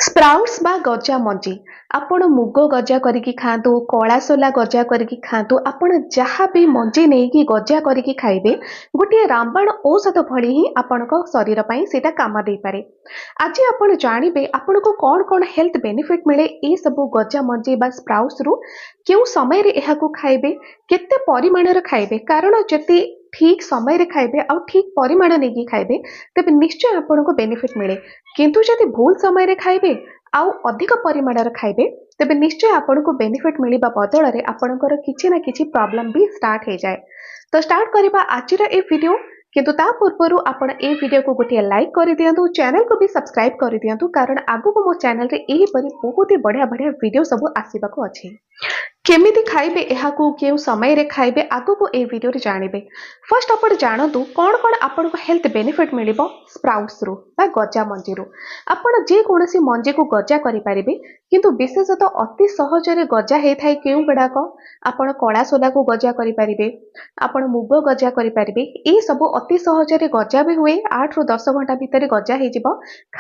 Sprouts ବା ଗଜା ମଞ୍ଜି ଆପଣ ମୁଗ ଗଜା କରିକି ଖାଆନ୍ତୁ, କଳା ସୋଲା ଗଜା କରିକି ଖାଆନ୍ତୁ, ଆପଣ ଯାହା ବି ମଞ୍ଜି ନେଇକି ଗଜା କରିକି ଖାଇବେ ଗୋଟିଏ ରାମବାଣ ଔଷଧ ଭଳି ହିଁ ଆପଣଙ୍କ ଶରୀର ପାଇଁ ସେଇଟା କାମ ଦେଇପାରେ। ଆଜି ଆପଣ ଜାଣିବେ ଆପଣଙ୍କୁ କ'ଣ କ'ଣ ହେଲ୍ଥ ବେନିଫିଟ୍ ମିଳେ ଏଇ ସବୁ ଗଜା ମଞ୍ଜି ବା ସ୍ପ୍ରାଉଟ୍ସରୁ, କେଉଁ ସମୟରେ ଏହାକୁ ଖାଇବେ, କେତେ ପରିମାଣରେ ଖାଇବେ। କାରଣ ଯଦି ଠିକ୍ ସମୟରେ ଖାଇବେ ଆଉ ଠିକ୍ ପରିମାଣ ନେଇକି ଖାଇବେ ତେବେ ନିଶ୍ଚୟ ଆପଣଙ୍କୁ ବେନିଫିଟ୍ ମିଳେ। କିନ୍ତୁ ଯଦି ଭୁଲ ସମୟରେ ଖାଇବେ ଆଉ ଅଧିକ ପରିମାଣରେ ଖାଇବେ ତେବେ ନିଶ୍ଚୟ ଆପଣଙ୍କୁ ବେନିଫିଟ୍ ମିଳିବା ବଦଳରେ ଆପଣଙ୍କର କିଛି ନା କିଛି ପ୍ରୋବ୍ଲେମ୍ ବି ଷ୍ଟାର୍ଟ ହେଇଯାଏ। ତ ଷ୍ଟାର୍ଟ କରିବା ଆଜିର ଏ ଭିଡ଼ିଓ। କିନ୍ତୁ ତା ପୂର୍ବରୁ ଆପଣ ଏ ଭିଡ଼ିଓକୁ ଗୋଟିଏ ଲାଇକ୍ କରିଦିଅନ୍ତୁ, ଚ୍ୟାନେଲକୁ ବି ସବସ୍କ୍ରାଇବ୍ କରିଦିଅନ୍ତୁ, କାରଣ ଆଗକୁ ମୋ ଚ୍ୟାନେଲରେ ଏହିପରି ବହୁତ ହି ବଢ଼ିଆ ବଢ଼ିଆ ଭିଡ଼ିଓ ସବୁ ଆସିବାକୁ ଅଛି। କେମିତି ଖାଇବେ ଏହାକୁ, କେଉଁ ସମୟରେ ଖାଇବେ, ଆଗକୁ ଏ ଭିଡ଼ିଓରେ ଜାଣିବେ। ଫାର୍ଷ୍ଟ ଆପଣ ଜାଣନ୍ତୁ କ'ଣ କ'ଣ ଆପଣଙ୍କୁ ହେଲ୍ଥ ବେନିଫିଟ୍ ମିଳିବ ସ୍ପ୍ରାଉଟ୍ସରୁ ବା ଗଜା ମଞ୍ଜିରୁ। ଆପଣ ଯେକୌଣସି ମଞ୍ଜିକୁ ଗଜା କରିପାରିବେ, କିନ୍ତୁ ବିଶେଷତଃ ଅତି ସହଜରେ ଗଜା ହେଇଥାଏ କେଉଁଗୁଡ଼ାକ, ଆପଣ କଳା ସୋଲାକୁ ଗଜା କରିପାରିବେ, ଆପଣ ମୁଗ ଗଜା କରିପାରିବେ। ଏସବୁ ଅତି ସହଜରେ ଗଜା ବି ହୁଏ, 8ରୁ 10 ଘଣ୍ଟା ଭିତରେ ଗଜା ହେଇଯିବ,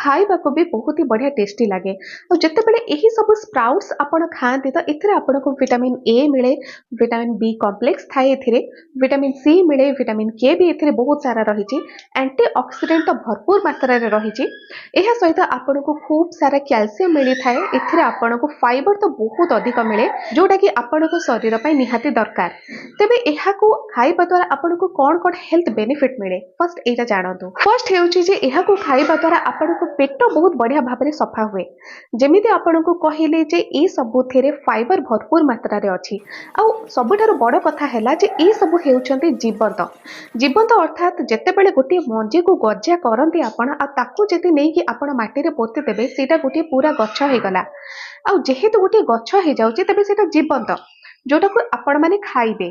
ଖାଇବାକୁ ବି ବହୁତ ହି ବଢ଼ିଆ ଟେଷ୍ଟି ଲାଗେ। ଆଉ ଯେତେବେଳେ ଏହି ସବୁ ସ୍ପ୍ରାଉଟ୍ସ ଆପଣ ଖାଆନ୍ତି ତ ଏଥିରେ ଆପଣଙ୍କୁ ଭିଟାମିନ୍ ଏ ମିଳେ, ଭିଟାମିନ୍ ବି କମ୍ପ୍ଲେକ୍ସ ଥାଏ, ଏଥିରେ ଭିଟାମିନ୍ ସି ମିଳେ, ଭିଟାମିନ୍ କେ ବି ଏଥିରେ ବହୁତ ସାରା ରହିଛି, ଆଣ୍ଟି ଅକ୍ସିଡେଣ୍ଟ ତ ଭରପୁର ମାତ୍ରାରେ ରହିଛି। ଏହା ସହିତ ଆପଣଙ୍କୁ ଖୁବ୍ ସାରା କ୍ୟାଲସିୟମ ମିଳିଥାଏ, ଏଥିରେ ଆପଣଙ୍କୁ ଫାଇବର ତ ବହୁତ ଅଧିକ ମିଳେ, ଯୋଉଟାକି ଆପଣଙ୍କ ଶରୀର ପାଇଁ ନିହାତି ଦରକାର। ତେବେ ଏହାକୁ ଖାଇବା ଦ୍ୱାରା ଆପଣଙ୍କୁ କ'ଣ କ'ଣ ହେଲ୍ଥ ବେନିଫିଟ୍ ମିଳେ ଫାର୍ଷ୍ଟ ଏଇଟା ଜାଣନ୍ତୁ। ଫାର୍ଷ୍ଟ ହେଉଛି ଯେ ଏହାକୁ ଖାଇବା ଦ୍ୱାରା ଆପଣଙ୍କ ପେଟ ବହୁତ ବଢ଼ିଆ ଭାବରେ ସଫା ହୁଏ। ଯେମିତି ଆପଣଙ୍କୁ କହିଲି ଯେ ଏ ସବୁଥିରେ ଫାଇବର ଭରପୁର ମାତ୍ରାରେ ଅଛି। ଆଉ ସବୁଠାରୁ ବଡ଼ କଥା ହେଲା ଯେ ଏ ସବୁ ହେଉଛନ୍ତି ଜୀବନ୍ତ ଜୀବନ୍ତ ଅର୍ଥାତ୍ ଯେତେବେଳେ ଗୋଟିଏ ମଞ୍ଜିକୁ ଗଜା କରନ୍ତି ଆପଣ ଆଉ ତାକୁ ଯଦି ନେଇକି ଆପଣ ମାଟିରେ ପୋତି ଦେବେ ସେଇଟା ଗୋଟିଏ ପୁରା ଗଛ ହେଇଗଲା। ଆଉ ଯେହେତୁ ଗୋଟିଏ ଗଛ ହେଇଯାଉଛି ତେବେ ସେଇଟା ଜୀବନ୍ତ, ଯୋଉଟାକୁ ଆପଣମାନେ ଖାଇବେ।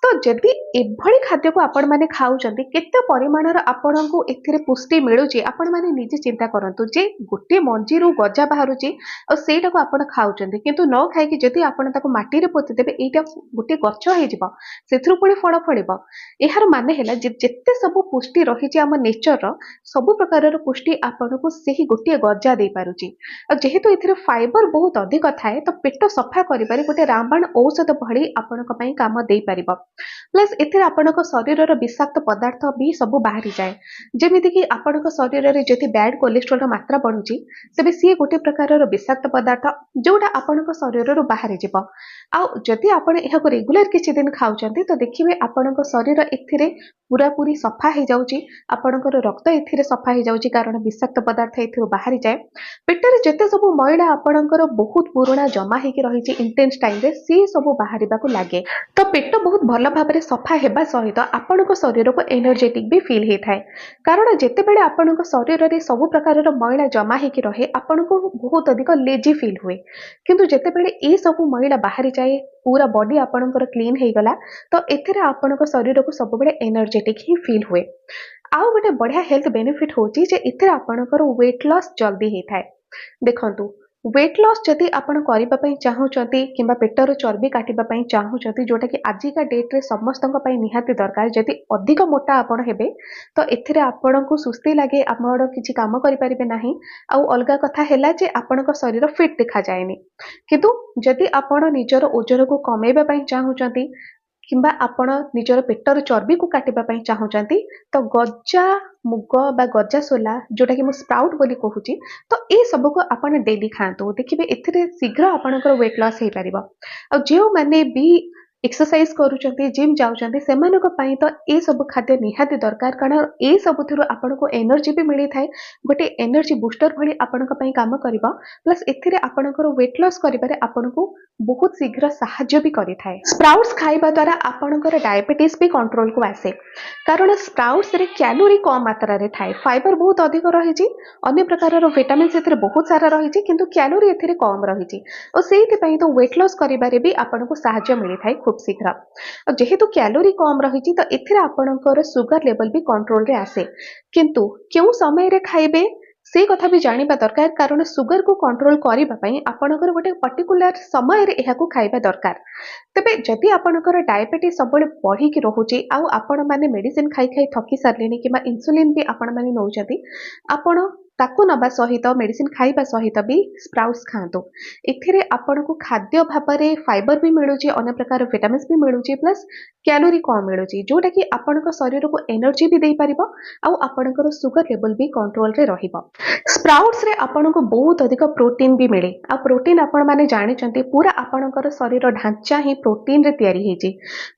ତ ଯଦି ଏଭଳି ଖାଦ୍ୟକୁ ଆପଣମାନେ ଖାଉଛନ୍ତି କେତେ ପରିମାଣର ଆପଣଙ୍କୁ ଏଥିରେ ପୁଷ୍ଟି ମିଳୁଛି ଆପଣମାନେ ନିଜେ ଚିନ୍ତା କରନ୍ତୁ। ଯେ ଗୋଟିଏ ମଞ୍ଜିରୁ ଗଜା ବାହାରୁଛି ଆଉ ସେଇଟାକୁ ଆପଣ ଖାଉଛନ୍ତି, କିନ୍ତୁ ନ ଖାଇକି ଯଦି ଆପଣ ତାକୁ ମାଟିରେ ପୋତିଦେବେ ଏଇଟା ଗୋଟିଏ ଗଛ ହେଇଯିବ, ସେଥିରୁ ପୁଣି ଫଳ ଫଳିବ। ଏହାର ମାନେ ହେଲା ଯେ ଯେତେ ସବୁ ପୁଷ୍ଟି ରହିଛି ଆମ ନେଚରର, ସବୁ ପ୍ରକାରର ପୁଷ୍ଟି ଆପଣଙ୍କୁ ସେହି ଗୋଟିଏ ଗଜା ଦେଇପାରୁଛି। ଆଉ ଯେହେତୁ ଏଥିରେ ଫାଇବର ବହୁତ ଅଧିକ ଥାଏ ତ ପେଟ ସଫା କରିବାରେ ଗୋଟେ ରାମବାଣ ଔଷଧ ଭଳି ଆପଣଙ୍କ ପାଇଁ କାମ ଦେଇପାରିବ। ପ୍ଲସ୍ ଏଥିରେ ଆପଣଙ୍କ ଶରୀରର ବିଷାକ୍ତ ପଦାର୍ଥ ବି ସବୁ ବାହାରିଯାଏ। ଯେମିତିକି ଆପଣଙ୍କ ଶରୀରରେ ଯଦି ବ୍ୟାଡ୍ କୋଲେଷ୍ଟ୍ରଲର ମାତ୍ରା ବଢ଼ୁଛି ତେବେ ସିଏ ଗୋଟେ ପ୍ରକାରର ବିଷାକ୍ତ ପଦାର୍ଥ ଯୋଉଟା ଆପଣଙ୍କ ଶରୀରରୁ ବାହାରିଯିବ। ଆଉ ଯଦି ଆପଣ ଏହାକୁ ରେଗୁଲାର କିଛି ଦିନ ଖାଉଛନ୍ତି ତ ଦେଖିବେ ଆପଣଙ୍କ ଶରୀର ଏଥିରେ ପୁରାପୁରି ସଫା ହେଇଯାଉଛି, ଆପଣଙ୍କର ରକ୍ତ ଏଥିରେ ସଫା ହେଇଯାଉଛି, କାରଣ ବିଷାକ୍ତ ପଦାର୍ଥ ଏଥିରୁ ବାହାରିଯାଏ। ପେଟରେ ଯେତେ ସବୁ ମଇଳା ଆପଣଙ୍କର ବହୁତ ପୁରୁଣା ଜମା ହେଇକି ରହିଛି ଇଣ୍ଟେନ୍ସ ଟାଇମରେ ସେ ସବୁ ବାହାରିବାକୁ ଲାଗେ। ତ ପେଟ ବହୁତ ଭଲ ଭାବରେ ସଫା ହେବା ସହିତ ଆପଣଙ୍କ ଶରୀରକୁ ଏନର୍ଜେଟିକ୍ ବି ଫିଲ୍ ହେଇଥାଏ। କାରଣ ଯେତେବେଳେ ଆପଣଙ୍କ ଶରୀରରେ ସବୁ ପ୍ରକାରର ମଇଳା ଜମା ହେଇକି ରହେ ଆପଣଙ୍କୁ ବହୁତ ଅଧିକ ଲେଜି ଫିଲ୍ ହୁଏ। କିନ୍ତୁ ଯେତେବେଳେ ଏ ସବୁ ମଇଳା ବାହାରିଯାଏ, ପୁରା ବଡି ଆପଣଙ୍କର କ୍ଲିନ୍ ହେଇଗଲା, ତ ଏଥିରେ ଆପଣଙ୍କ ଶରୀରକୁ ସବୁବେଳେ ଏନର୍ଜେଟିକ୍ ହିଁ ଫିଲ୍ ହୁଏ। ଆଉ ଗୋଟେ ବଢ଼ିଆ ହେଲ୍ଥ ବେନିଫିଟ୍ ହେଉଛି ଯେ ଏଥିରେ ଆପଣଙ୍କର ୱେଟ୍ ଲସ୍ ଜଲ୍ଦି ହେଇଥାଏ। ଦେଖନ୍ତୁ, ୱେଟ୍ ଲସ୍ ଯଦି ଆପଣ କରିବା ପାଇଁ ଚାହୁଁଛନ୍ତି କିମ୍ବା ପେଟର ଚର୍ବି କାଟିବା ପାଇଁ ଚାହୁଁଛନ୍ତି, ଯୋଉଟାକି ଆଜିକା ଡେଟ୍ରେ ସମସ୍ତଙ୍କ ପାଇଁ ନିହାତି ଦରକାର, ଯଦି ଅଧିକ ମୋଟା ଆପଣ ହେବେ ତ ଏଥିରେ ଆପଣଙ୍କୁ ସୁସ୍ତି ଲାଗେ, ଆପଣ କିଛି କାମ କରିପାରିବେ ନାହିଁ। ଆଉ ଅଲଗା କଥା ହେଲା ଯେ ଆପଣଙ୍କ ଶରୀର ଫିଟ୍ ଦେଖାଯାଏନି। କିନ୍ତୁ ଯଦି ଆପଣ ନିଜର ଓଜନକୁ କମେଇବା ପାଇଁ ଚାହୁଁଛନ୍ତି କିମ୍ବା ଆପଣ ନିଜର ପେଟର ଚର୍ବିକୁ କାଟିବା ପାଇଁ ଚାହୁଁଛନ୍ତି ତ ଗଜା ମୁଗ ବା ଗଜା ସୋଲା ଯୋଉଟାକି ମୁଁ ସ୍ପ୍ରାଉଟ୍ ବୋଲି କହୁଛି, ତ ଏ ସବୁକୁ ଆପଣ ଡେଲି ଖାଆନ୍ତୁ, ଦେଖିବେ ଏଥିରେ ଶୀଘ୍ର ଆପଣଙ୍କର ୱେଟ୍ ଲସ୍ ହେଇପାରିବ। ଆଉ ଯେଉଁମାନେ ବି ଏକ୍ସରସାଇଜ କରୁଛନ୍ତି, ଜିମ୍ ଯାଉଛନ୍ତି, ସେମାନଙ୍କ ପାଇଁ ତ ଏ ସବୁ ଖାଦ୍ୟ ନିହାତି ଦରକାର, କାରଣ ଏ ସବୁଥିରୁ ଆପଣଙ୍କୁ ଏନର୍ଜି ବି ମିଳିଥାଏ, ଗୋଟେ ଏନର୍ଜି ବୁଷ୍ଟର ଭଳି ଆପଣଙ୍କ ପାଇଁ କାମ କରିବ। ପ୍ଲସ୍ ଏଥିରେ ଆପଣଙ୍କର ୱେଟ୍ ଲସ୍ କରିବାରେ ଆପଣଙ୍କୁ ବହୁତ ଶୀଘ୍ର ସାହାଯ୍ୟ ବି କରିଥାଏ। ସ୍ପ୍ରାଉଟ୍ସ ଖାଇବା ଦ୍ୱାରା ଆପଣଙ୍କର ଡାଇବେଟିସ୍ ବି କଣ୍ଟ୍ରୋଲକୁ ଆସେ, କାରଣ ସ୍ପ୍ରାଉଟ୍ସରେ କ୍ୟାଲୋରି କମ୍ ମାତ୍ରାରେ ଥାଏ, ଫାଇବର ବହୁତ ଅଧିକ ରହିଛି, ଅନ୍ୟ ପ୍ରକାରର ଭିଟାମିନ୍ସ ଏଥିରେ ବହୁତ ସାରା ରହିଛି, କିନ୍ତୁ କ୍ୟାଲୋରି ଏଥିରେ କମ୍ ରହିଛି। ଆଉ ସେଇଥିପାଇଁ ତ ୱେଟ୍ ଲସ୍ କରିବାରେ ବି ଆପଣଙ୍କୁ ସାହାଯ୍ୟ ମିଳିଥାଏ ଖୁବ୍ ଶୀଘ୍ର। ଆଉ ଯେହେତୁ କ୍ୟାଲୋରି କମ୍ ରହିଛି ତ ଏଥିରେ ଆପଣଙ୍କର ସୁଗାର ଲେଭେଲ ବି କଣ୍ଟ୍ରୋଲରେ ଆସେ। କିନ୍ତୁ କେଉଁ ସମୟରେ ଖାଇବେ ସେ କଥା ବି ଜାଣିବା ଦରକାର, କାରଣ ସୁଗରକୁ କଣ୍ଟ୍ରୋଲ କରିବା ପାଇଁ ଆପଣଙ୍କର ଗୋଟେ ପର୍ଟିକୁଲାର ସମୟରେ ଏହାକୁ ଖାଇବା ଦରକାର। ତେବେ ଯଦି ଆପଣଙ୍କର ଡାଇବେଟିସ୍ ସବୁବେଳେ ବଢ଼ିକି ରହୁଛି ଆଉ ଆପଣମାନେ ମେଡ଼ିସିନ ଖାଇ ଖାଇ ଥକି ସାରିଲେଣି କିମ୍ବା ଇନ୍ସୁଲିନ୍ ବି ଆପଣମାନେ ନେଉଛନ୍ତି, ଆପଣ ताकू नबा सहित मेडिसिन खाइबा सहित भी स्प्राउट्स खातु। एथिरे आपनको खाद्य भाबरे फाइबर भी मिलुची, अन्य प्रकार विटामिन्स भी मिलुची, प्लस कैलोरी कम मिलुची, जोटा कि आपनको शरीर को एनर्जी भी दे परिबो आउ आपनकर सुगर लेवल भी कंट्रोल रे रहिबो। स्प्राउट्स रे आपनको बहुत अधिक प्रोटीन भी मिले। आ प्रोटीन आपण माने जानिचंती पूरा आपनकर शरीर ढांचा ही प्रोटीन रे तयारी हेची।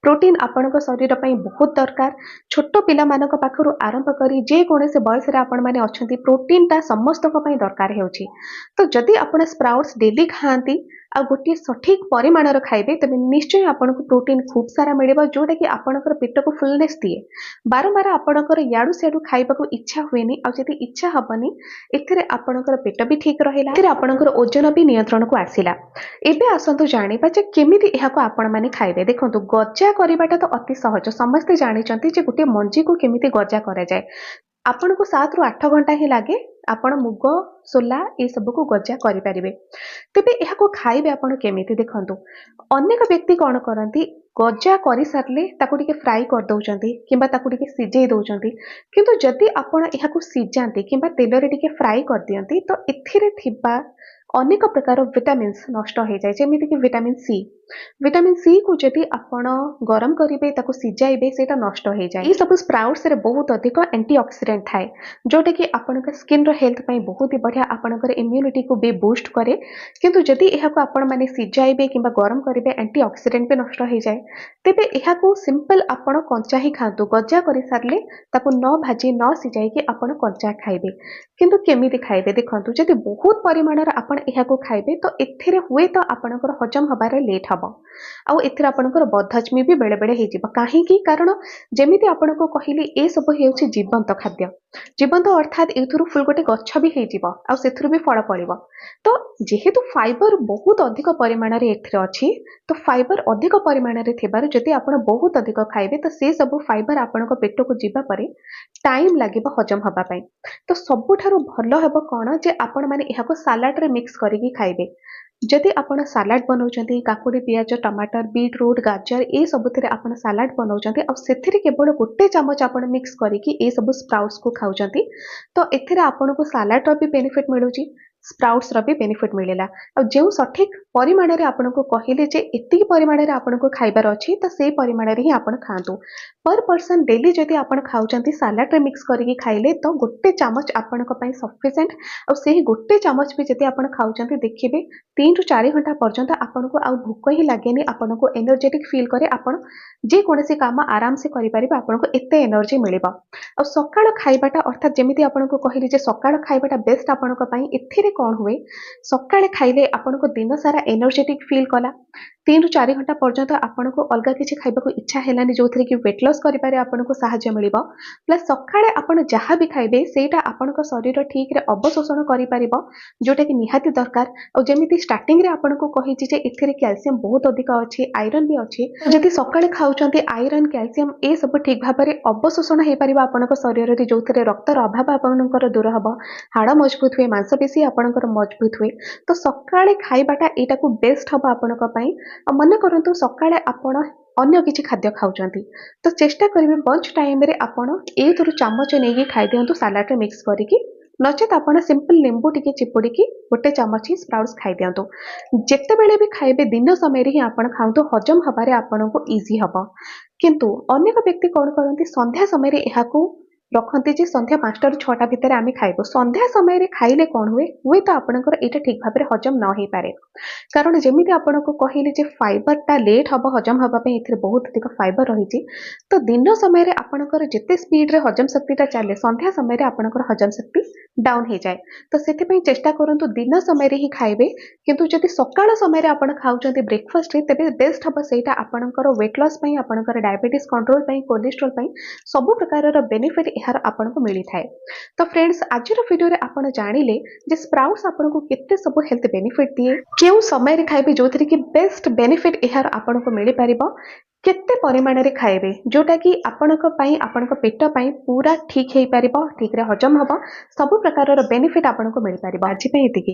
प्रोटीन आपनकर शरीर पई बहुत दरकार। छोट पिला मानक पाखरु आरंभ करी जे कोनसे बयस रे आपण माने अछंती प्रोटीन ता समस्त को पई दरकार हेउची। तो जदि आपण स्प्राउट्स डेली खाआंती आ गोटे सठिक परिमाणर खाइबे तबे निश्चय आपनको प्रोटीन खूब सारा मिलिबो, जोटा कि आपनकर पेट को फुलनेस दिए। बारंबार आपनकर याडू सेडू खाइबाकू इच्छा हुएनी, आ जदि इच्छा हबनी एथिरे आपनकर पेट भी ठीक रहिला, एथिरे आपनकर ओजन भी नियंत्रण को आसिला। एबे आसंतु जानिबा जे केमिति एहाको आपण माने खाइबे। देखंतु गजा करिबाटा तो अति सहज, समस्ते जानिचंती जे गोटे मंजी को केमिति गजा करा जाय। आपनको 7 रु 8 घंटा ही लागे आपण मुग सोला ए सब को गजा करि परिबे। तेबे एहाको खाइबे आपण केमिति देखंतु। अनेक व्यक्ति कोन करंती गजा करि सारले ताको टिके फ्राई कर दउचंती किंबा ताको टिके सिजेई दउचंती, किंतु जदि आपण एहाको सिजांती किंबा तेलरे टिके फ्राई कर दियंती तो एथिरे थिबा अनेक प्रकार विटामिन्स नष्ट हो जाए, जेमिति कि विटामिन सी को जदि आपण गरम करिवे ताको सिजाइबे सेटा नष्ट हो जाए। ई सब स्प्राउट्स रे बहुत अधिक एंटीऑक्सीडेंट थाए, जोटा कि आपनका स्किन रो हेल्थ पई बहुत ही बढ़िया, आपनकर इम्यूनिटी को भी बूस्ट करे। किंतु जदि एहाको आपण माने सिजाइबे किंबा गरम करिवे एंटीऑक्सीडेंट भी नष्ट हो जाए। तेबे एहाको सिंपल आपण कंचा ही खातु। गजा करि सारले ताको न भाजी न सिजाई कि आपण कंचा खाइबे। किंतु केमिति खाइबे देखंतु, जदि बहुत परिमाणर आपण एहाको खाइबे तो एथिरे हुए तो आपनकर हजम हबारे लेट हबो आउ एथिरे आपनकर बदहजमी भी बेले बेले हेजिबो। काहे कि कारण जेमिति आपनको कहिली ए सब हेउछि जीवंत खाद्य। जीवंत अर्थात एथुरु फुल गोटे गच्छ भी हेजिबो आउ सेथुरु भी फळ पड़िबो। तो जेहेतु फाइबर बहुत अधिक परिमाण रे एथिरे अछि, तो फाइबर अधिक परिमाण रे थेबार जदि आपण बहुत अधिक खाइबे तो से सब फाइबर आपनको पेट को जिबा परे टाइम लागिबो हजम हबा पई। तो सबुठारु भलो हेबो कोन जे आपण माने एहाको सलाड रे मिक्स करिकि खाइबे। जदि आपण सलाड बनाउचंती काकुडी पियाज टमाटर बीटरूट गाजर ए सबुथिरे आपण सलाड बनाउचंती आ सेथिरे केवल गोटे चमच आपण मिक्स करिकि ए सब स्प्राउट्स को खाउचंती, तो एथिरे आपनको सलाड रो भी बेनिफिट मिलुची, स्प्राउट्स रो भी बेनिफिट मिलेला। आ जेउ सठिक परिमाण रे आपनको कहिले जे एतिक परिमाण रे आपनको खाइबार अछि तो से परिमाण रे ही आपण खांतु। पर पर्सन डेली जदि आपण खाउचंती सलाड रे मिक्स करिकि खाइले तो गोटे चमच आपनको पई सफिशिएंट। आ सेही गोटे चमच भी जदि आपण खाउचंती देखिबे 3 रु 4 घंटा पर्यंत आपनको आउ भूख ही लागेनी, आपनको एनर्जेटिक फील करे, आपण जे कोनसे काम आराम से करि परिबे, आपनको एते एनर्जी मिलिबा। आ सकाळ खाइबाटा अर्थात जेमिति आपनको कहिली जे सकाळ खाइबाटा बेस्ट आपनको पई। एथिरे कोन हुए सकाळे खाइले आपनको दिन सारा एनर्जेटिक फील कला, 3 रु 4 घंटा पर्यंत आपनको अलगा किछि खाइबाको इच्छा हेलानी, जोथरे कि वेट लॉस करि पारे आपनको सहाय्य मिलिबो। प्लस सकाळे आपण जहा भी खाइबे सेटा आपनको शरीर ठीक रे अवशोषण करि परिबो, जोटा कि निहाती दरकार। और जेमिति स्टार्टिंग रे आपनको कहिछि जे एथिरे कैल्शियम बहुत अधिक अछि, आयरन भी अछि। जदि सकाळे खाउचंती आयरन कैल्शियम ए सब ठीक भाबरे अवशोषण हे परिबा आपनको शरीर रे, जोथरे रक्तर अभाव आपनकर दूर हबो, हाड़ मजबूत हुए, मांसपेशी आपनकर मजबूत हुए। तो सकाळे खाइबाटा एटा को बेस्ट हबो आपनक पई। मन करंतु सकाळे आपण अन्य किछि खाद्य खाउचंती तो चेष्टा करिवे बंच टाइम रे आपण एथुरु चमच नेगी खाइ दियंतु सलाड रे मिक्स करिकि, नचेत आपण सिंपल लेंबू टिके चिपुडिकि गोटे चमच ही स्प्राउट्स खाइ दियंतु। जेते बेले भी खाइबे दिन समय रे ही आपण खाउंतु, हजम हबारे आपनको इजी हबो। किंतु अनेक व्यक्ति कोन करंती संध्या समय रे एहाकू रखते जे संध्या 5टा रु 6टा भितर आमे खाइबो। संध्या समय रे खाइले कोन हुए तो आपनकर एटा ठीक भाबरे हजम न होई पारे, कारण जेमिति आपनको कहिले जे फाइबर ता लेट हबो हजम हबा पे, एथिरे बहुत अधिक फाइबर रहिछि। तो दिन समय रे आपनकर जेते स्पीड रे हजम शक्तिटा चले, संध्या समय रे आपनकर हजम शक्ति डाउन हो जाए। तो सेति पई चेष्टा करंतु दिन समय रे ही खाइबे। किंतु जदि सकाळ समय रे आपण खाउचंती ब्रेकफास्ट रे, तेबे बेस्ट हबो सेटा आपनकर वेट लॉस पई, आपनकर डायबिटीज कंट्रोल पई, कोलेस्ट्रॉल पई सब प्रकार रो बेनिफिट एहार आपनको मिली थाए। तो फ्रेंड्स आज वीडियो रे आपण जानिले जे स्प्राउट्स आपनको केते सब हेल्थ बेनिफिट दिए, केउ समय रे खाइबे जोथरे कि बेस्ट बेनिफिट एहार आपनको मिली परिबो, केते परिमाण रे खाइबे जोटा कि आपनक पई, आपनक पेट पई पूरा ठीक हेई परिबो, ठीक रे हजम हबो, सब प्रकार रो बेनिफिट आपनको मिली परिबो। आज पई एतिकी।